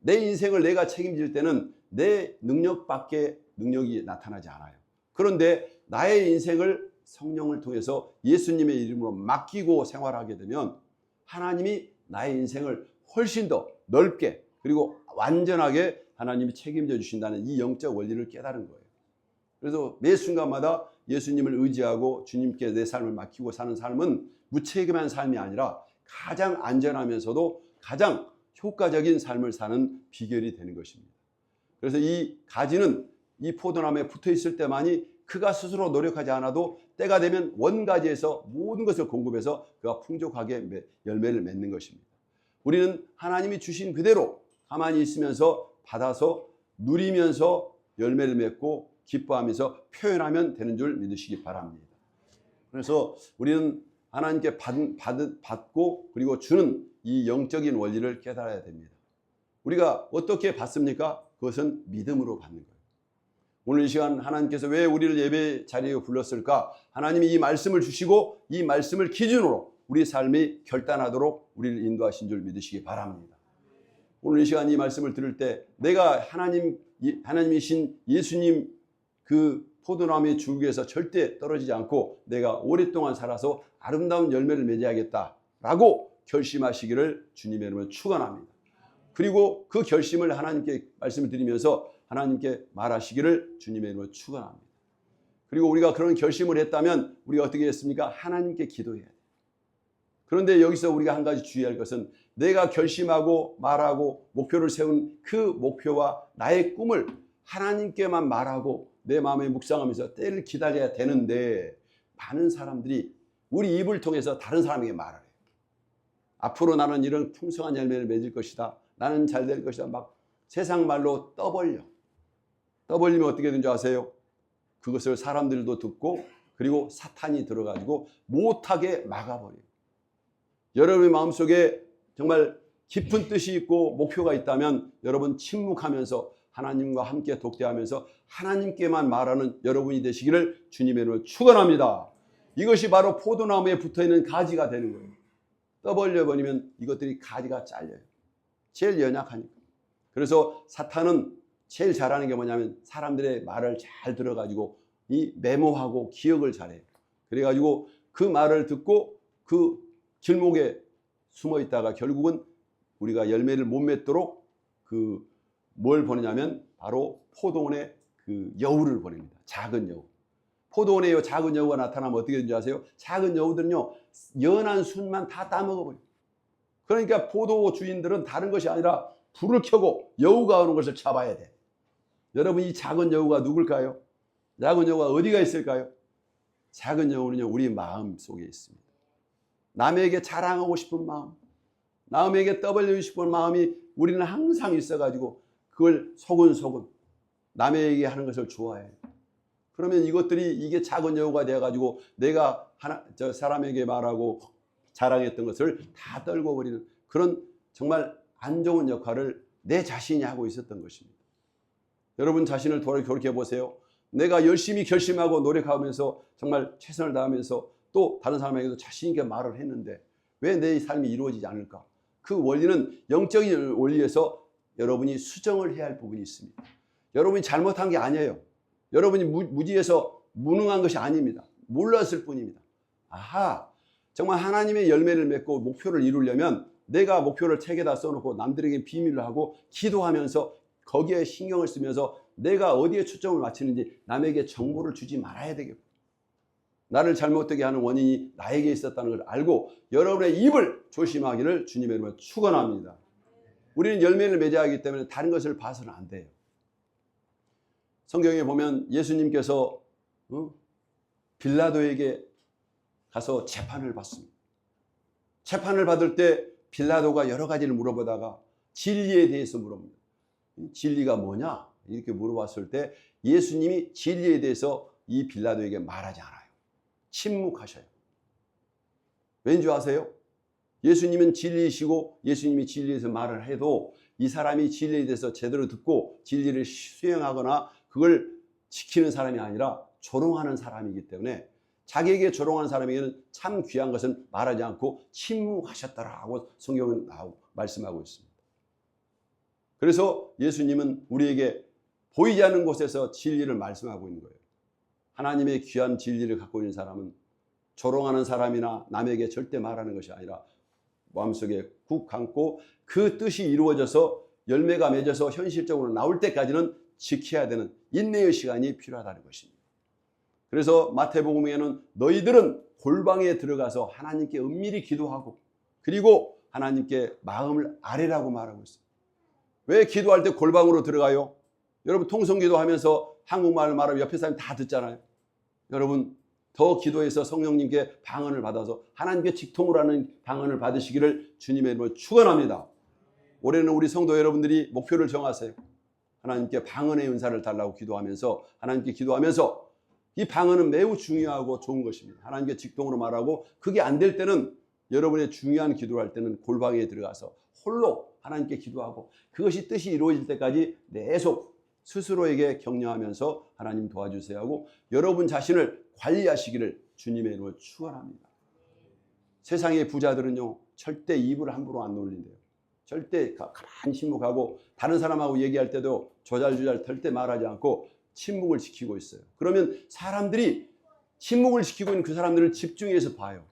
내 인생을 내가 책임질 때는 내 능력밖에 능력이 나타나지 않아요. 그런데 나의 인생을 성령을 통해서 예수님의 이름으로 맡기고 생활하게 되면 하나님이 나의 인생을 훨씬 더 넓게 그리고 완전하게 하나님이 책임져 주신다는 이 영적 원리를 깨달은 거예요. 그래서 매 순간마다 예수님을 의지하고 주님께 내 삶을 맡기고 사는 삶은 무책임한 삶이 아니라 가장 안전하면서도 가장 효과적인 삶을 사는 비결이 되는 것입니다. 그래서 이 가지는 이 포도나무에 붙어 있을 때만이 그가 스스로 노력하지 않아도 때가 되면 원가지에서 모든 것을 공급해서 그가 풍족하게 열매를 맺는 것입니다. 우리는 하나님이 주신 그대로 가만히 있으면서 받아서 누리면서 열매를 맺고 기뻐하면서 표현하면 되는 줄 믿으시기 바랍니다. 그래서 우리는 하나님께 받고 그리고 주는 이 영적인 원리를 깨달아야 됩니다. 우리가 어떻게 받습니까? 그것은 믿음으로 받는 거예요. 오늘 이 시간 하나님께서 왜 우리를 예배 자리에 불렀을까? 하나님이 이 말씀을 주시고 이 말씀을 기준으로 우리 삶이 결단하도록 우리를 인도하신 줄 믿으시기 바랍니다. 오늘 이 시간 이 말씀을 들을 때 내가 하나님이신 예수님 그 포도나무의 줄기에서 절대 떨어지지 않고 내가 오랫동안 살아서 아름다운 열매를 맺어야겠다라고 결심하시기를 주님의 이름으로 축원합니다. 그리고 그 결심을 하나님께 말씀을 드리면서 하나님께 말하시기를 주님의 이름으로 축원합니다. 그리고 우리가 그런 결심을 했다면 우리가 어떻게 했습니까? 하나님께 기도해야 돼요. 그런데 여기서 우리가 한 가지 주의할 것은 내가 결심하고 말하고 목표를 세운 그 목표와 나의 꿈을 하나님께만 말하고 내 마음에 묵상하면서 때를 기다려야 되는데 많은 사람들이 우리 입을 통해서 다른 사람에게 말을 해요. 앞으로 나는 이런 풍성한 열매를 맺을 것이다. 나는 잘 될 것이다. 막 세상 말로 떠벌려. 떠벌리면 어떻게 되는 줄 아세요? 그것을 사람들도 듣고 그리고 사탄이 들어가지고 못하게 막아버려요. 여러분의 마음속에 정말 깊은 뜻이 있고 목표가 있다면 여러분 침묵하면서 하나님과 함께 독대하면서 하나님께만 말하는 여러분이 되시기를 주님의 이름으로 축원합니다. 이것이 바로 포도나무에 붙어있는 가지가 되는 거예요. 떠벌려 버리면 이것들이 가지가 잘려요. 제일 연약하니까. 그래서 사탄은 제일 잘하는 게 뭐냐면 사람들의 말을 잘 들어가지고 이 메모하고 기억을 잘해요. 그래가지고 그 말을 듣고 그 길목에 숨어 있다가 결국은 우리가 열매를 못 맺도록 뭘 보내냐면 바로 포도원에 그 여우를 보냅니다. 작은 여우. 포도원에 작은 여우가 나타나면 어떻게 되는지 아세요? 작은 여우들은요 연한 순만 다 따먹어버려요. 그러니까 포도 주인들은 다른 것이 아니라 불을 켜고 여우가 오는 것을 잡아야 돼. 여러분 이 작은 여우가 누굴까요? 작은 여우가 어디가 있을까요? 작은 여우는요 우리 마음 속에 있습니다. 남에게 자랑하고 싶은 마음, 남에게 떠벌리고 싶은 마음이 우리는 항상 있어가지고 그걸 소근소근 남에게 하는 것을 좋아해요. 그러면 이것들이 이게 작은 여우가 되어가지고 내가 저 사람에게 말하고 자랑했던 것을 다 떨궈버리는 그런 정말 안 좋은 역할을 내 자신이 하고 있었던 것입니다. 여러분 자신을 돌이켜 보세요. 내가 열심히 결심하고 노력하면서 정말 최선을 다하면서 또 다른 사람에게도 자신 있게 말을 했는데 왜 내 삶이 이루어지지 않을까? 그 원리는 영적인 원리에서 여러분이 수정을 해야 할 부분이 있습니다. 여러분이 잘못한 게 아니에요. 여러분이 무지해서 무능한 것이 아닙니다. 몰랐을 뿐입니다. 아하, 정말 하나님의 열매를 맺고 목표를 이루려면 내가 목표를 책에다 써놓고 남들에게 비밀을 하고 기도하면서 거기에 신경을 쓰면서 내가 어디에 초점을 맞추는지 남에게 정보를 주지 말아야 되겠고 나를 잘못되게 하는 원인이 나에게 있었다는 걸 알고 여러분의 입을 조심하기를 주님의 이름으로 축원합니다. 우리는 열매를 맺어야 하기 때문에 다른 것을 봐서는 안 돼요. 성경에 보면 예수님께서 빌라도에게 가서 재판을 받습니다. 재판을 받을 때 빌라도가 여러 가지를 물어보다가 진리에 대해서 물어봅니다. 진리가 뭐냐? 이렇게 물어봤을 때 예수님이 진리에 대해서 이 빌라도에게 말하지 않아요. 침묵하셔요. 왠지 아세요? 예수님은 진리이시고 예수님이 진리에서 말을 해도 이 사람이 진리에 대해서 제대로 듣고 진리를 수행하거나 그걸 지키는 사람이 아니라 조롱하는 사람이기 때문에 자기에게 조롱하는 사람에게는 참 귀한 것은 말하지 않고 침묵하셨다라고 성경은 말씀하고 있습니다. 그래서 예수님은 우리에게 보이지 않는 곳에서 진리를 말씀하고 있는 거예요. 하나님의 귀한 진리를 갖고 있는 사람은 조롱하는 사람이나 남에게 절대 말하는 것이 아니라 마음속에 국 감고 그 뜻이 이루어져서 열매가 맺어서 현실적으로 나올 때까지는 지켜야 되는 인내의 시간이 필요하다는 것입니다. 그래서 마태복음에는 너희들은 골방에 들어가서 하나님께 은밀히 기도하고 그리고 하나님께 마음을 아뢰라고 말하고 있어요. 왜 기도할 때 골방으로 들어가요? 여러분 통성기도하면서 한국말을 말하면 옆에 사람이 다 듣잖아요. 여러분 더 기도해서 성령님께 방언을 받아서 하나님께 직통을 하는 방언을 받으시기를 주님의 이름으로 축원합니다. 올해는 우리 성도 여러분들이 목표를 정하세요. 하나님께 방언의 은사를 달라고 기도하면서 하나님께 기도하면서 이 방언은 매우 중요하고 좋은 것입니다. 하나님께 직통으로 말하고 그게 안 될 때는 여러분의 중요한 기도를 할 때는 골방에 들어가서 홀로 하나님께 기도하고 그것이 뜻이 이루어질 때까지 계속 스스로에게 격려하면서 하나님 도와주세요 하고 여러분 자신을 관리하시기를 주님의 이름으로 축원합니다. 세상의 부자들은요 절대 입을 함부로 안 놀린대요. 절대 가만히 침묵하고 다른 사람하고 얘기할 때도 조잘조잘 절대 말하지 않고 침묵을 지키고 있어요. 그러면 사람들이 침묵을 지키고 있는 그 사람들을 집중해서 봐요.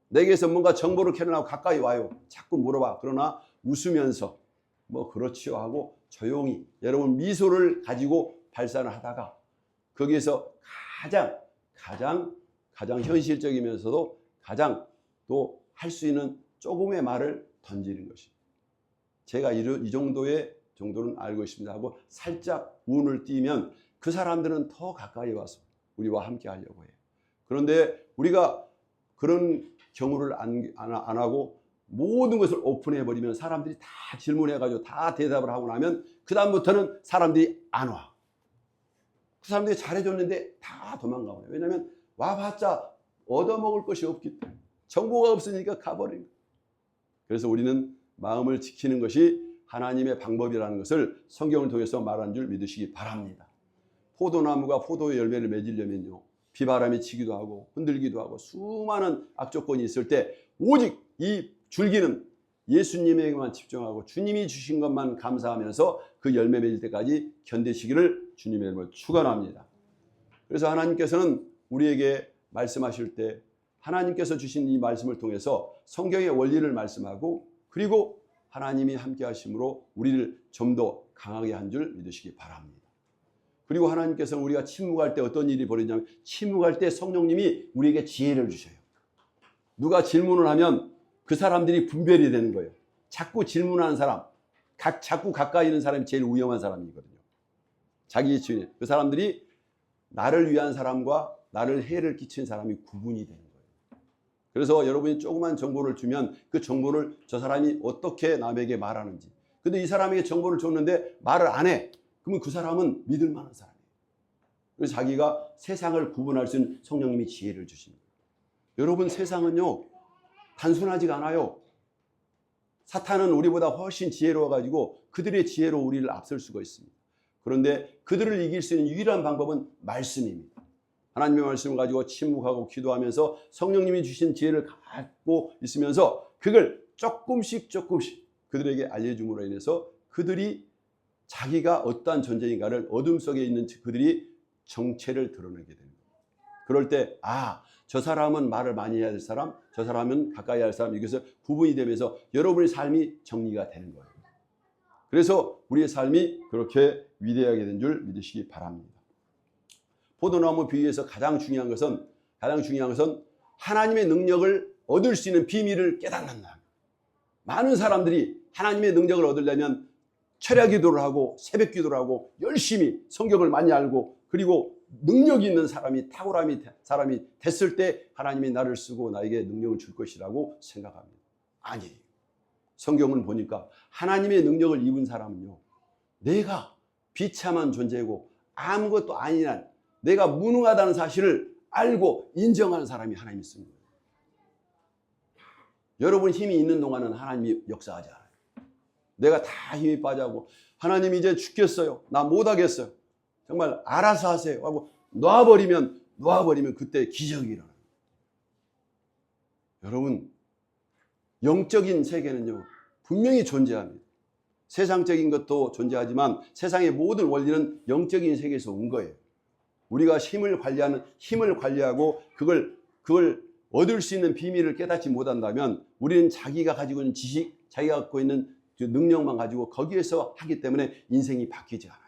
내게서 뭔가 정보를 캐내려고 가까이 와요. 자꾸 물어봐. 그러나 웃으면서 뭐 그렇지요 하고 조용히 여러분 미소를 가지고 발산을 하다가 거기에서 가장 현실적이면서도 가장 또 할 수 있는 조금의 말을 던지는 것입니다. 제가 이 정도는 알고 있습니다 하고 살짝 운을 띄면 그 사람들은 더 가까이 와서 우리와 함께 하려고 해요. 그런데 우리가 그런 경우를 안 하고 모든 것을 오픈해버리면 사람들이 다 질문해가지고 다 대답을 하고 나면 그 다음부터는 사람들이 안 와. 그 사람들이 잘해줬는데 다 도망가버려요. 왜냐하면 와봤자 얻어먹을 것이 없기 때문에 정보가 없으니까 가버린 거예요. 그래서 우리는 마음을 지키는 것이 하나님의 방법이라는 것을 성경을 통해서 말한 줄 믿으시기 바랍니다. 포도나무가 포도의 열매를 맺으려면요 비바람이 치기도 하고 흔들기도 하고 수많은 악조건이 있을 때 오직 이 줄기는 예수님에게만 집중하고 주님이 주신 것만 감사하면서 그 열매 맺을 때까지 견디시기를 주님의 이름으로 축원합니다. 그래서 하나님께서는 우리에게 말씀하실 때 하나님께서 주신 이 말씀을 통해서 성경의 원리를 말씀하고 그리고 하나님이 함께 하심으로 우리를 좀 더 강하게 한 줄 믿으시기 바랍니다. 그리고 하나님께서는 우리가 침묵할 때 어떤 일이 벌어지냐면 침묵할 때 성령님이 우리에게 지혜를 주셔요. 누가 질문을 하면 그 사람들이 분별이 되는 거예요. 자꾸 질문하는 사람, 자꾸 가까이 있는 사람이 제일 위험한 사람이거든요. 자기 주인, 그 사람들이 나를 위한 사람과 나를 해를 끼친 사람이 구분이 되는 거예요. 그래서 여러분이 조그만 정보를 주면 그 정보를 저 사람이 어떻게 남에게 말하는지. 근데 이 사람에게 정보를 줬는데 말을 안 해. 그러면 그 사람은 믿을 만한 사람이에요. 그래서 자기가 세상을 구분할 수 있는 성령님이 지혜를 주십니다. 여러분 세상은요 단순하지가 않아요. 사탄은 우리보다 훨씬 지혜로워가지고 그들의 지혜로 우리를 앞설 수가 있습니다. 그런데 그들을 이길 수 있는 유일한 방법은 말씀입니다. 하나님의 말씀을 가지고 침묵하고 기도하면서 성령님이 주신 지혜를 갖고 있으면서 그걸 조금씩 그들에게 알려줌으로 인해서 그들이 자기가 어떠한 존재인가를 어둠 속에 있는 그들이 정체를 드러내게 됩니다. 그럴 때 저 사람은 말을 많이 해야 될 사람, 저 사람은 가까이 할 사람, 여기서 구분이 되면서 여러분의 삶이 정리가 되는 거예요. 그래서 우리의 삶이 그렇게 위대하게 된 줄 믿으시기 바랍니다. 포도나무 비유에서 가장 중요한 것은 하나님의 능력을 얻을 수 있는 비밀을 깨닫는다. 많은 사람들이 하나님의 능력을 얻으려면 철야 기도를 하고 새벽 기도를 하고 열심히 성경을 많이 알고 그리고 능력이 있는 사람이 탁월함이 사람이 됐을 때 하나님이 나를 쓰고 나에게 능력을 줄 것이라고 생각합니다. 아니에요. 성경을 보니까 하나님의 능력을 입은 사람은요 내가 비참한 존재고 아무것도 아닌 내가 무능하다는 사실을 알고 인정하는 사람이 하나님이 쓴 거예요. 여러분 힘이 있는 동안은 하나님이 역사하지 않아요. 내가 다 힘이 빠져고 하나님 이제 죽겠어요. 나 못하겠어요. 정말 알아서 하세요 하고 놔버리면 그때 기적이 일어나요. 여러분 영적인 세계는요 분명히 존재합니다. 세상적인 것도 존재하지만 세상의 모든 원리는 영적인 세계에서 온 거예요. 우리가 힘을 관리하고 그걸 얻을 수 있는 비밀을 깨닫지 못한다면 우리는 자기가 가지고 있는 지식, 자기가 갖고 있는 그 능력만 가지고 거기에서 하기 때문에 인생이 바뀌지 않아요.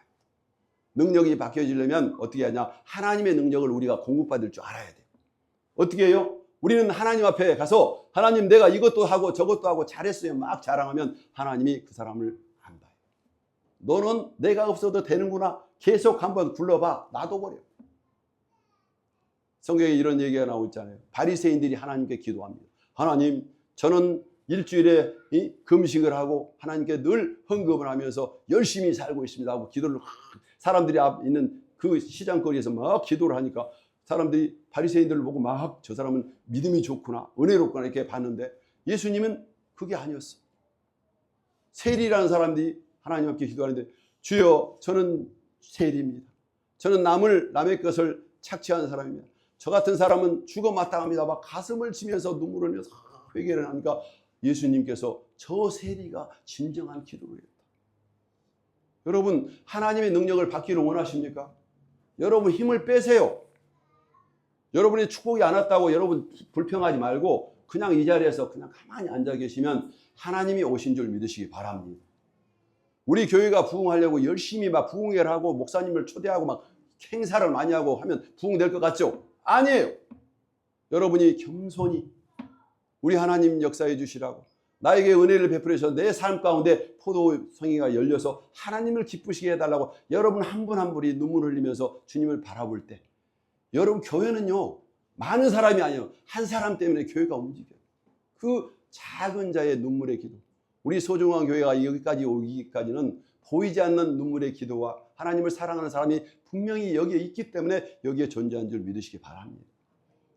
능력이 바뀌어지려면 어떻게 하냐? 하나님의 능력을 우리가 공급받을 줄 알아야 돼요. 어떻게 해요? 우리는 하나님 앞에 가서 하나님 내가 이것도 하고 저것도 하고 잘했어요 막 자랑하면 하나님이 그 사람을 안 봐요. 너는 내가 없어도 되는구나. 계속 한번 굴러봐. 놔둬버려. 성경에 이런 얘기가 나오고 있잖아요. 바리새인들이 하나님께 기도합니다. 하나님, 저는 일주일에 금식을 하고 하나님께 늘 헌금을 하면서 열심히 살고 있습니다 하고 기도를 사람들이 앞 있는 그 시장거리에서 막 기도를 하니까 사람들이 바리새인들을 보고 막 저 사람은 믿음이 좋구나, 은혜롭구나 이렇게 봤는데 예수님은 그게 아니었어. 세리라는 사람들이 하나님 앞에 기도하는데 주여 저는 세리입니다. 저는 남의 것을 착취하는 사람입니다. 저 같은 사람은 죽어 마땅합니다. 막 가슴을 치면서 눈물을 흘려서 회개를 하니까 예수님께서 저 세리가 진정한 기도를 했다. 여러분 하나님의 능력을 받기를 원하십니까? 여러분 힘을 빼세요. 여러분이 축복이 안 왔다고 여러분 불평하지 말고 그냥 이 자리에서 그냥 가만히 앉아 계시면 하나님이 오신 줄 믿으시기 바랍니다. 우리 교회가 부흥하려고 열심히 막 부흥회를 하고 목사님을 초대하고 막 행사를 많이 하고 하면 부흥될 것 같죠? 아니에요. 여러분이 겸손히 우리 하나님 역사해 주시라고 나에게 은혜를 베풀어서 내 삶 가운데 포도송이가 열려서 하나님을 기쁘시게 해달라고 여러분 한 분 한 분이 눈물 흘리면서 주님을 바라볼 때 여러분 교회는요 많은 사람이 아니에요. 한 사람 때문에 교회가 움직여요. 그 작은 자의 눈물의 기도. 우리 소중한 교회가 여기까지 오기까지는 보이지 않는 눈물의 기도와 하나님을 사랑하는 사람이 분명히 여기에 있기 때문에 여기에 존재한 줄 믿으시기 바랍니다.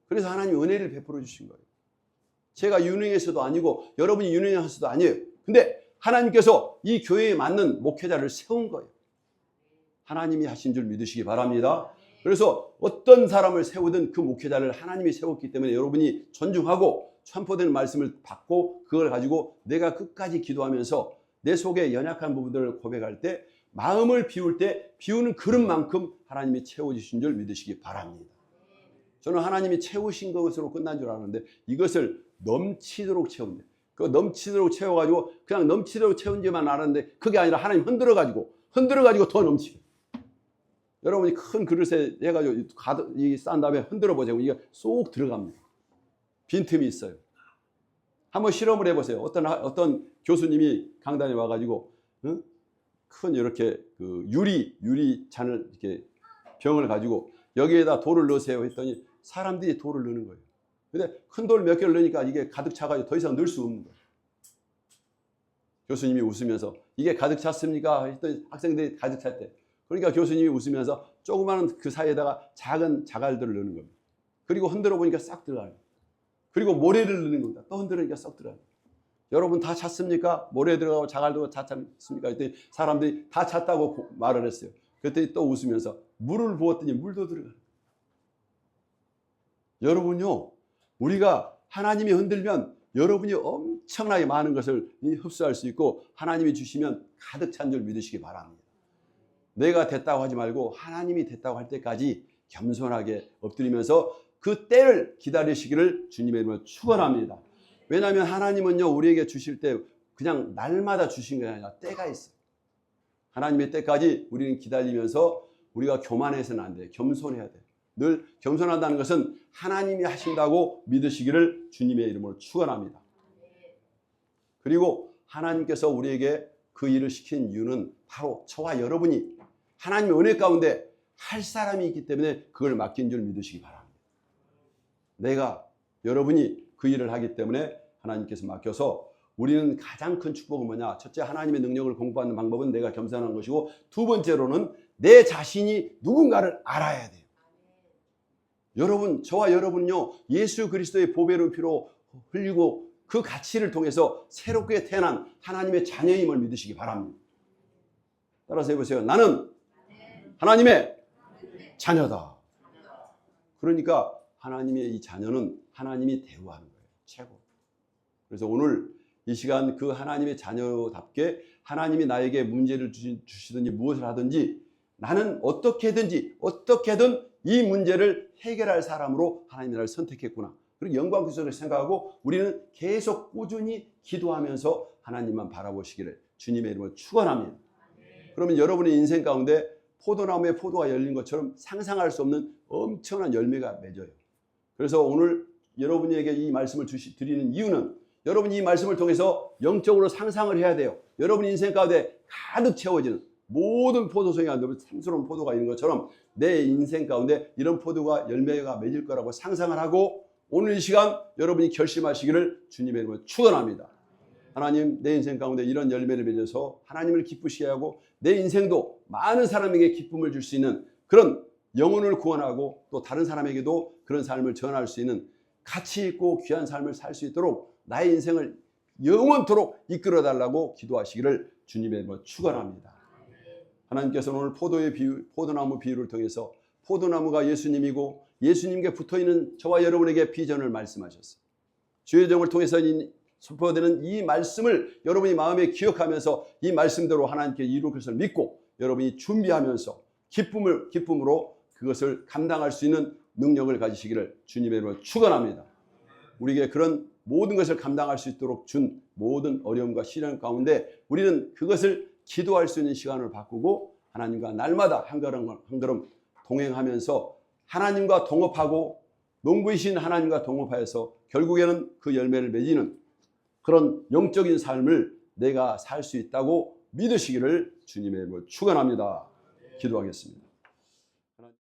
그래서 하나님 은혜를 베풀어 주신 거예요. 제가 유능해서도 아니고 여러분이 유능해서도 아니에요. 근데 하나님께서 이 교회에 맞는 목회자를 세운 거예요. 하나님이 하신 줄 믿으시기 바랍니다. 그래서 어떤 사람을 세우든 그 목회자를 하나님이 세웠기 때문에 여러분이 존중하고 선포되는 말씀을 받고 그걸 가지고 내가 끝까지 기도하면서 내 속에 연약한 부분들을 고백할 때 마음을 비울 때 비우는 그릇만큼 하나님이 채워주신 줄 믿으시기 바랍니다. 저는 하나님이 채우신 것으로 끝난 줄 아는데 이것을 넘치도록 채운대. 그 넘치도록 채워가지고 그냥 넘치도록 채운지만 알았는데 그게 아니라 하나님 흔들어가지고 더 넘치게. 여러분이 큰 그릇에 해가지고 가득 싼 다음에 흔들어 보세요. 이게 쏙 들어갑니다. 빈틈이 있어요. 한번 실험을 해보세요. 어떤 교수님이 강단에 와가지고 큰 이렇게 그 유리 잔을 이렇게 병을 가지고 여기에다 돌을 넣으세요 했더니 사람들이 돌을 넣는 거예요. 근데 큰 돌 몇 개를 넣으니까 이게 가득 차가지고 더 이상 넣을 수 없는 거예요. 교수님이 웃으면서 이게 가득 찼습니까? 했더니 학생들이 가득 찼대. 그러니까 교수님이 웃으면서 조그마한 그 사이에다가 작은 자갈들을 넣는 겁니다. 그리고 흔들어 보니까 싹 들어가요. 그리고 모래를 넣는 겁니다. 또 흔들으니까 쏙 들어가요. 여러분 다 찼습니까? 모래 들어가고 자갈 들어가고 다 찼습니까? 그랬더니 사람들이 다 찼다고 말을 했어요. 그랬더니 또 웃으면서 물을 부었더니 물도 들어가요. 여러분요, 우리가 하나님이 흔들면 여러분이 엄청나게 많은 것을 흡수할 수 있고 하나님이 주시면 가득 찬 줄 믿으시기 바랍니다. 내가 됐다고 하지 말고 하나님이 됐다고 할 때까지 겸손하게 엎드리면서 그 때를 기다리시기를 주님의 이름으로 축원합니다. 왜냐하면 하나님은요 우리에게 주실 때 그냥 날마다 주신 게 아니라 때가 있어요. 하나님의 때까지 우리는 기다리면서 우리가 교만해서는 안 돼요. 겸손해야 돼요. 늘 겸손한다는 것은 하나님이 하신다고 믿으시기를 주님의 이름으로 축원합니다. 그리고 하나님께서 우리에게 그 일을 시킨 이유는 바로 저와 여러분이 하나님의 은혜 가운데 할 사람이 있기 때문에 그걸 맡긴 줄 믿으시기 바랍니다. 여러분이 그 일을 하기 때문에 하나님께서 맡겨서 우리는 가장 큰 축복은 뭐냐? 첫째, 하나님의 능력을 공부하는 방법은 내가 겸손한 것이고 두 번째로는 내 자신이 누군가를 알아야 돼요. 여러분, 저와 여러분요 예수 그리스도의 보배로운 피로 흘리고 그 가치를 통해서 새롭게 태어난 하나님의 자녀임을 믿으시기 바랍니다. 따라서 해보세요. 나는 하나님의 자녀다. 그러니까 하나님의 이 자녀는 하나님이 대우하는 거예요. 최고. 그래서 오늘 이 시간 그 하나님의 자녀답게 하나님이 나에게 문제를 주시든지 무엇을 하든지 나는 어떻게든 이 문제를 해결할 사람으로 하나님이 나를 선택했구나. 그리고 영광스러운 생각하고 우리는 계속 꾸준히 기도하면서 하나님만 바라보시기를 주님의 이름으로 축원합니다. 그러면 여러분의 인생 가운데 포도나무에 포도가 열린 것처럼 상상할 수 없는 엄청난 열매가 맺어요. 그래서 오늘 여러분에게 이 말씀을 드리는 이유는 여러분이 이 말씀을 통해서 영적으로 상상을 해야 돼요. 여러분 인생 가운데 가득 채워지는 모든 포도송이 안 되면 탐스러운 포도가 있는 것처럼 내 인생 가운데 이런 포도가 열매가 맺을 거라고 상상을 하고 오늘 이 시간 여러분이 결심하시기를 주님의 이름으로 축원합니다. 하나님, 내 인생 가운데 이런 열매를 맺어서 하나님을 기쁘시게 하고 내 인생도 많은 사람에게 기쁨을 줄 수 있는 그런 영혼을 구원하고 또 다른 사람에게도 그런 삶을 전할 수 있는 가치 있고 귀한 삶을 살 수 있도록 나의 인생을 영원토록 이끌어 달라고 기도하시기를 주님의 이름으로 축원합니다. 하나님께서는 오늘 포도나무 비유를 통해서 포도나무가 예수님이고 예수님께 붙어있는 저와 여러분에게 비전을 말씀하셨어요. 주의 종을 통해서 선포되는 이 말씀을 여러분이 마음에 기억하면서 이 말씀대로 하나님께 이룰 것을 믿고 여러분이 준비하면서 기쁨으로 그것을 감당할 수 있는 능력을 가지시기를 주님의 이름으로 축원합니다. 우리에게 그런 모든 것을 감당할 수 있도록 준 모든 어려움과 시련 가운데 우리는 그것을 기도할 수 있는 시간을 바꾸고 하나님과 날마다 한 걸음 한 걸음 동행하면서 하나님과 동업하고 농부이신 하나님과 동업하여서 결국에는 그 열매를 맺는 그런 영적인 삶을 내가 살 수 있다고 믿으시기를 주님의 이름으로 축원합니다. 기도하겠습니다.